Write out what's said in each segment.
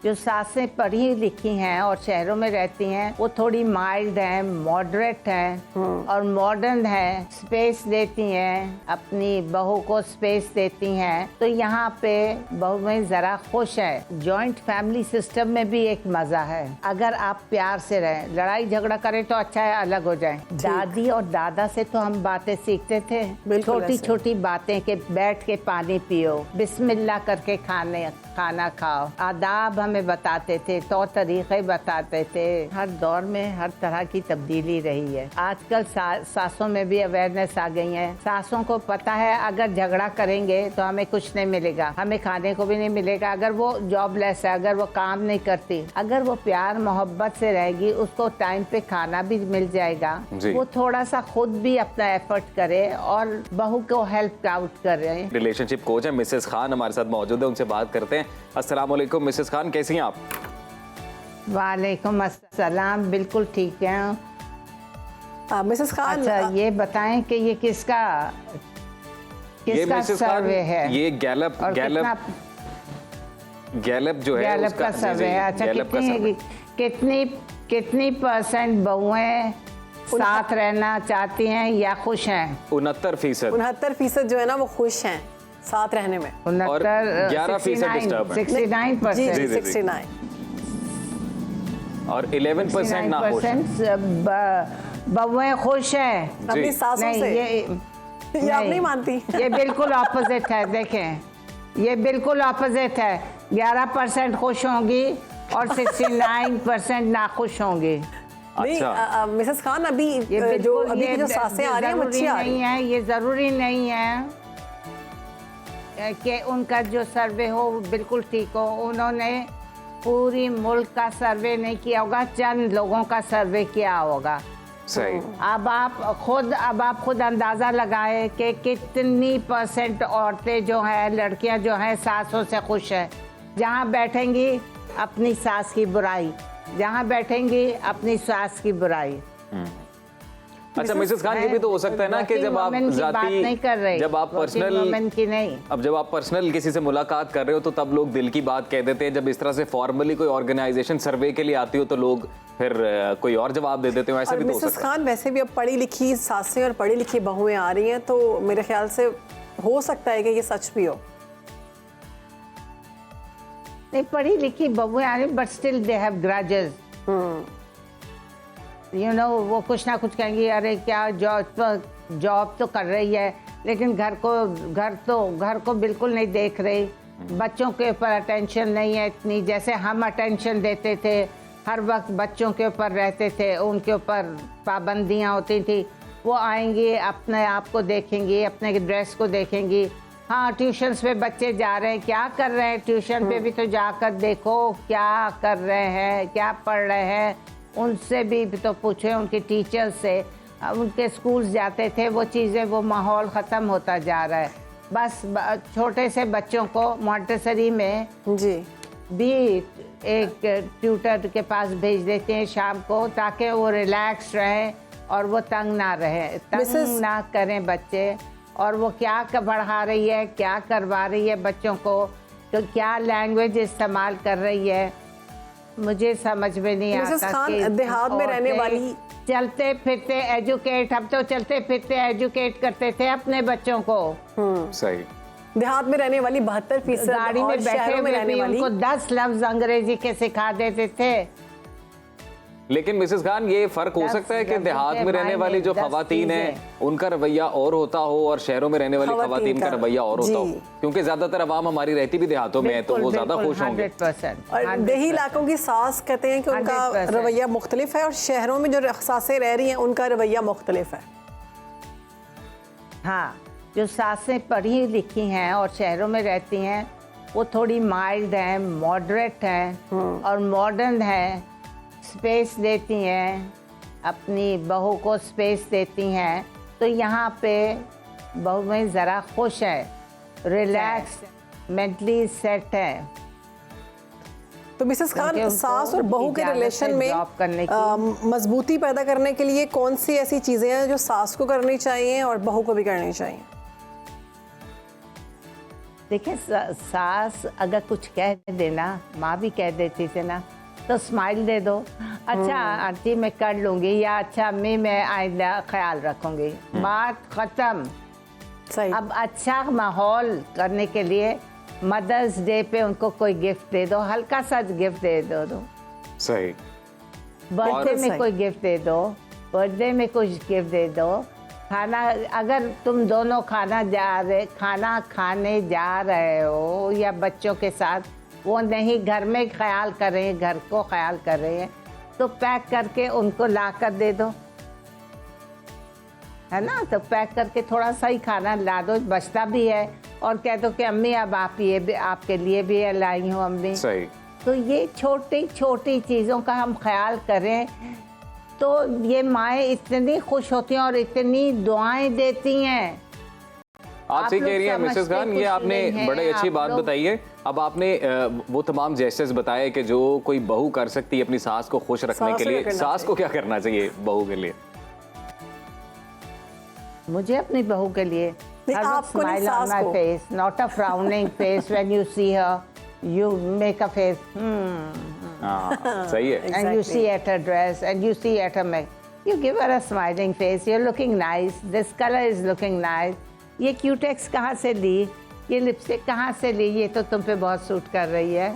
जो सासें पढ़ी लिखी हैं और शहरों में रहती हैं वो थोड़ी माइल्ड हैं, मॉडरेट हैं और मॉडर्न हैं, स्पेस देती हैं, अपनी बहू को स्पेस देती हैं। तो यहाँ पे बहू में ज़रा खुश है। जॉइंट फैमिली सिस्टम में भी एक मज़ा है। अगर आप प्यार से रहें, लड़ाई झगड़ा करें तो अच्छा है अलग हो जाएं। दादी और दादा से तो हम बातें सीखते थे, छोटी छोटी बातें के बैठ के पानी पियो, बिस्मिल्लाह करके खाना खाओ, आदाब हमें बताते थे, तौर तरीक़े बताते थे। हर दौर में हर तरह की तब्दीली रही है। आजकल सासों में भी अवेयरनेस आ गई है। सासों को पता है अगर झगड़ा करेंगे तो हमें कुछ नहीं मिलेगा, हमें खाने को भी नहीं मिलेगा। अगर वो जॉबलेस है, अगर वो काम नहीं करती, अगर वो प्यार मोहब्बत से रहेगी, उसको टाइम पे खाना भी मिल जाएगा। वो थोड़ा सा खुद भी अपना एफर्ट करे और बहू को हेल्प आउट करे। रिलेशनशिप कोच है मिसेस खान हमारे साथ मौजूद है, उनसे बात करते हैं। अस्सलाम वालेकुम मिसेस खान, कैसी हैं आप? वालेकुम अस्सलाम, बिल्कुल ठीक है। मिसेस खान, अच्छा ये बताएं कि ये किसका सर्वे है? ये गैलप जो है गैलप का सर्वे है। अच्छा कितनी परसेंट बहुएं साथ रहना चाहती हैं या खुश हैं? 69% जो है ना वो खुश हैं साथ रहने में, और 11% डिस्टर्ब है। 69 और 11% ना खुश हैं। बहुएं खुश हैं अपनी सासों से। ये आप नहीं मानती? ये बिल्कुल ऑपोजिट है। देखें, ये बिल्कुल ऑपोजिट है। 11% खुश होंगी और 69% नाखुश होंगी। अच्छा मिसेस खान, अभी जो सासें आ रही हैं अच्छी आ रही हैं। ये जरूरी नहीं है कि उनका जो सर्वे हो बिल्कुल ठीक हो। उन्होंने पूरी मुल्क का सर्वे नहीं किया होगा, चंद लोगों का सर्वे किया होगा। सही। अब आप खुद अंदाज़ा लगाएं कि कितनी % औरतें जो हैं, लड़कियां जो हैं, सासों से खुश हैं। जहाँ बैठेंगी अपनी सास की बुराई, जहाँ बैठेंगी अपनी सास की बुराई। अच्छा मिसेस खान, ये भी तो हो सकता है ना कि जब आप पर्सनल किसी से मुलाकात कर रहे हो तो तब लोग दिल की बात कह देते हैं। जब इस तरह से फॉर्मली कोई ऑर्गेनाइजेशन सर्वे के लिए आती हो तो लोग फिर कोई और जवाब दे देते हो। ऐसा भी तो हो सकता है। मिसेस खान, वैसे भी अब पढ़ी लिखी सासें और पढ़ी लिखी बहुएं आ रही हैं, तो मेरे ख्याल से हो सकता है कि ये सच भी हो। नहीं, पढ़ी लिखी बहुएं आ रही, but still they have grudges. वो कुछ ना कुछ कहेंगी, अरे क्या जॉब तो कर रही है लेकिन घर को बिल्कुल नहीं देख रही। बच्चों के ऊपर अटेंशन नहीं है इतनी जैसे हम अटेंशन देते थे। हर वक्त बच्चों के ऊपर रहते थे, उनके ऊपर पाबंदियाँ होती थी। वो आएंगी, अपने आप को देखेंगी, अपने ड्रेस को देखेंगी। हाँ, ट्यूशन्स पे बच्चे जा रहे हैं, क्या कर रहे हैं ट्यूशन पे भी तो जाकर देखो क्या कर रहे हैं, क्या पढ़ रहे हैं। उनसे भी तो पूछे, उनके टीचर्स से। उनके स्कूल्स जाते थे, वो चीज़ें, वो माहौल ख़त्म होता जा रहा है। बस छोटे से बच्चों को मॉन्टेसरी में भी एक ट्यूटर के पास भेज देते हैं शाम को, ताकि वो रिलैक्स रहें और वो तंग ना ना करें बच्चे। और वो क्या पढ़ा रही है, क्या करवा रही है बच्चों को, तो क्या लैंग्वेज इस्तेमाल कर रही है, मुझे समझ में नहीं आता। कि देहात में रहने वाली चलते फिरते एजुकेट, हम तो चलते फिरते एजुकेट करते थे अपने बच्चों को। सही। देहात में रहने वाली 72% गाड़ी में बैठे हुए भी उनको 10 लफ्ज अंग्रेजी के सिखा देते थे। लेकिन मिसेस खान, ये फर्क हो सकता है कि देहात में रहने वाली जो खवातीन हैं उनका रवैया और होता हो और शहरों में रहने वाली खवातीन का रवैया और होता हो, क्योंकि ज्यादातर अवाम हमारी रहती भी देहातों में है तो वो ज्यादा खुश होंगे। 100%। और देही इलाकों की सास कहते हैं कि उनका रवैया मुख्तलिफ है और शहरों में जो सासें रह रही हैं उनका रवैया मुख्तलिफ है। हाँ, जो सासें पढ़ी लिखी हैं और शहरों में रहती हैं वो थोड़ी माइल्ड हैं, मॉडरेट हैं और मॉडर्न हैं, स्पेस देती हैं, अपनी बहू को स्पेस देती हैं। तो यहाँ पे बहू में ज़रा खुश है, रिलैक्स, मेंटली सेट है। तो मिसेस खान, सास और बहू के रिलेशन में मजबूती पैदा करने के लिए कौन सी ऐसी चीज़ें हैं जो सास को करनी चाहिए और बहू को भी करनी चाहिए? देखिए सास अगर कुछ कह देना, माँ भी कह देती थी ना, तो स्माइल दे दो, अच्छा आंटी मैं कर लूंगी, या अच्छा अम्मी मैं आइंदा ख्याल रखूंगी, बात खत्म। सही। अब अच्छा माहौल करने के लिए मदर्स डे पे उनको कोई गिफ्ट दे दो, हल्का सा गिफ्ट दे दो। सही। बर्थडे में कोई गिफ्ट दे दो, बर्थडे में कुछ गिफ्ट दे दो। खाना, अगर तुम दोनों खाना खाने जा रहे हो या बच्चों के साथ, वो नहीं घर में ख्याल कर रहे हैं, घर को ख्याल कर रहे हैं, तो पैक करके उनको ला कर दे दो, है ना। तो पैक करके थोड़ा सा ही खाना ला दो, बचता भी है, और कह दो कि अम्मी अब आप ये भी आपके लिए भी लाई हूँ अम्मी। सही। तो ये छोटी छोटी चीज़ों का हम ख्याल करें तो ये माएँ इतनी खुश होती हैं और इतनी दुआएं देती हैं। आप सही कह रही हैं मिसेस खान, ये आपने बड़ी अच्छी बात बताई है। अब आपने वो तमाम जेस्चर्स बताए कि जो कोई बहू कर सकती है अपनी सास को खुश रखने के लिए, सास को क्या करना चाहिए बहू के लिए? मुझे अपनी बहू के लिए smile on my face, not a frowning face when you see her, you make a face, सही है। Exactly. and you see at her dress, and you see at her make, you give her a smiling face, you're looking nice, this color is looking nice, ये क्यूटेक्स कहाँ से ली, ये lipstick कहाँ से ली, ये तो तुम पे बहुत सूट कर रही है,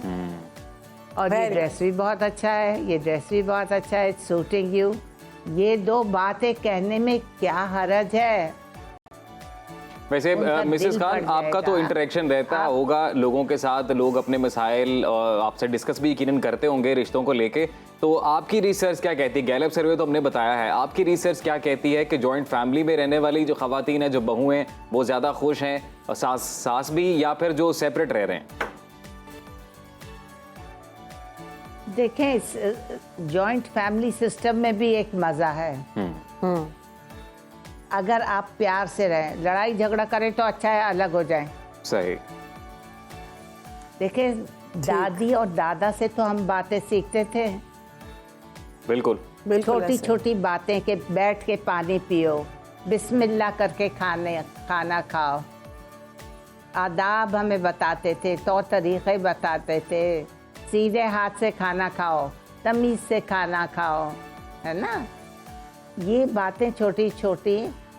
और ये ड्रेस भी बहुत अच्छा है, ये ड्रेस भी बहुत अच्छा है, इट्स सूटिंग यू। ये दो बातें कहने में क्या हरज है। वैसे मिसेस खान, आपका तो इंटरेक्शन रहता होगा लोगों के साथ, लोग अपने मसाइल आपसे डिस्कस भी यकीनन करते होंगे रिश्तों को लेके, तो आपकी रिसर्च क्या कहती है? गैलप सर्वे तो हमने बताया है, आपकी रिसर्च क्या कहती है कि जॉइंट फैमिली में रहने वाली जो खवातीन है, जो बहू हैं, वो ज़्यादा खुश हैं, और सास भी, या फिर जो सेपरेट रह रहे हैं? देखें, इस जॉइंट फैमिली सिस्टम में भी एक मज़ा है। अगर आप प्यार से रहें, लड़ाई झगड़ा करें तो अच्छा है अलग हो जाएं। सही। देखिए, दादी और दादा से तो हम बातें सीखते थे। बिल्कुल। छोटी छोटी बातें, के बैठ के पानी पियो, बिस्मिल्लाह करके खाना खाओ, आदाब हमें बताते थे, तौर तरीक़े बताते थे, सीधे हाथ से खाना खाओ, तमीज़ से खाना खाओ, है ना। ये बातें छोटी छोटी,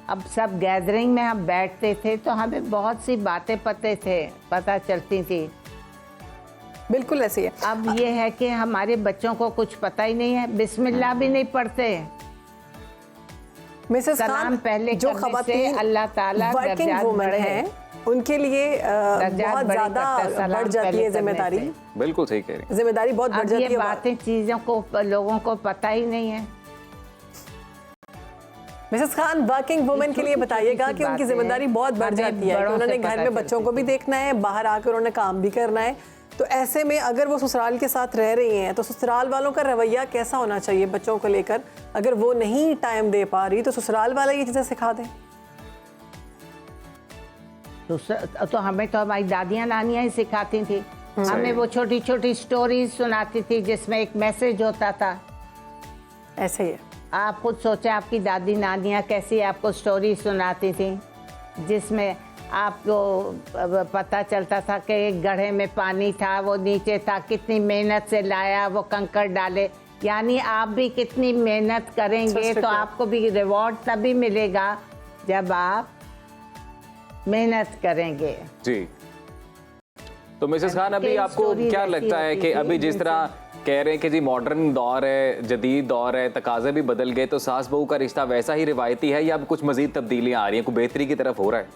अब सब गैदरिंग में हम बैठते थे तो हमें बहुत सी बातें पता चलती थी। बिल्कुल ऐसे है। अब ये है कि हमारे बच्चों को कुछ पता ही नहीं है, बिस्मिल्लाह भी नहीं पढ़ते। मिसेस खान, पहले जो खवातीन अल्लाह ताला वर्किंग वुमन हैं, उनके लिए बहुत ज़्यादा बढ़ जाती है जिम्मेदारी। बिल्कुल सही कह रही हैं। जिम्मेदारी बहुत बढ़ जाती है। ये बातें चीज़ों को लोगों को पता ही नहीं है। मिसेस खान, वर्किंग वुमेन के लिए बताइएगा कि उनकी जिम्मेदारी बहुत बढ़ जाती है, कि उन्होंने घर में बच्चों को भी देखना है, बाहर आकर उन्होंने काम भी करना है। तो ऐसे में अगर वो ससुराल के साथ रह रही हैं, तो ससुराल वालों का रवैया कैसा होना चाहिए बच्चों को लेकर? अगर वो नहीं टाइम दे पा रही तो ससुराल वाला ये चीज़ें सिखा दें। तो हमें तो हमारी दादियाँ नानियाँ ही सिखाती थी। हमें वो छोटी छोटी स्टोरीज सुनाती थी जिसमें एक मैसेज होता था। ऐसे ही है। आप खुद सोचें, आपकी दादी नानियाँ कैसी आपको स्टोरी सुनाती थी, जिसमें आपको पता चलता था कि एक गड्ढे में पानी था, वो नीचे था, कितनी मेहनत से लाया, वो कंकड़ डाले। यानी आप भी कितनी मेहनत करेंगे तो आपको भी रिवॉर्ड तभी मिलेगा जब आप मेहनत करेंगे। जी। तो मिसेस खान, अभी आपको क्या लगता है कि अभी जिस तरह कह रहे हैं कि जी मॉडर्न दौर है, जदीद दौर है, तकाजे भी बदल गए, तो सास बहू का रिश्ता वैसा ही रिवायती है या अब कुछ मजीद तब्दीलियां आ रही हैं, कोई बेहतरी की तरफ हो रहा है?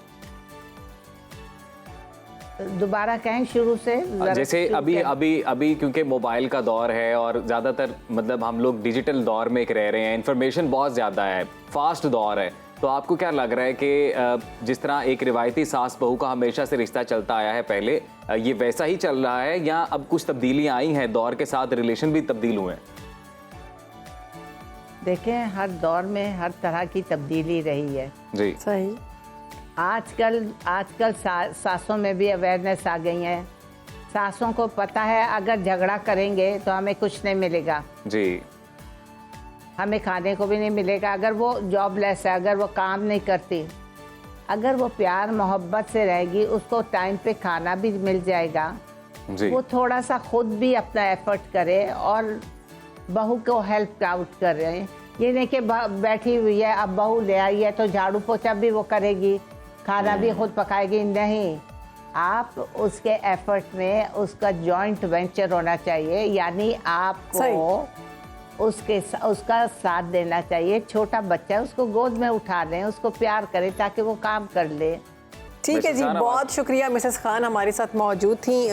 दोबारा कहें शुरू से। जैसे अभी क्योंकि मोबाइल का दौर है और ज़्यादातर मतलब हम लोग डिजिटल दौर में रह रहे हैं, इन्फॉर्मेशन बहुत ज़्यादा है, फास्ट दौर है, तो आपको क्या लग रहा है कि जिस तरह एक रिवायती सास बहू का हमेशा से रिश्ता चलता आया है पहले, ये वैसा ही चल रहा है या अब कुछ तब्दीलियां आई हैं, दौर के साथ रिलेशन भी तब्दील हुए हैं? देखें, हर दौर में हर तरह की तब्दीली रही है। जी सही। आजकल सासों में भी अवेयरनेस आ गई है। सासों को पता है अगर झगड़ा करेंगे तो हमें कुछ नहीं मिलेगा जी, हमें खाने को भी नहीं मिलेगा। अगर वो जॉबलेस है, अगर वो काम नहीं करती, अगर वो प्यार मोहब्बत से रहेगी, उसको टाइम पे खाना भी मिल जाएगा, जी। वो थोड़ा सा खुद भी अपना एफर्ट करे और बहू को हेल्प आउट कर रहे हैं। ये नहीं कि बैठी हुई है, अब बहू ले आई है तो झाड़ू पोछा भी वो करेगी, खाना भी खुद पकाएगी, नहीं। आप उसके एफर्ट में उसका जॉइंट वेंचर होना चाहिए, यानी आपको उसका साथ देना चाहिए। छोटा बच्चा है, उसको गोद में उठा लें, उसको प्यार करें ताकि वो काम कर ले। ठीक है जी, बहुत शुक्रिया मिसेस खान हमारे साथ मौजूद थी।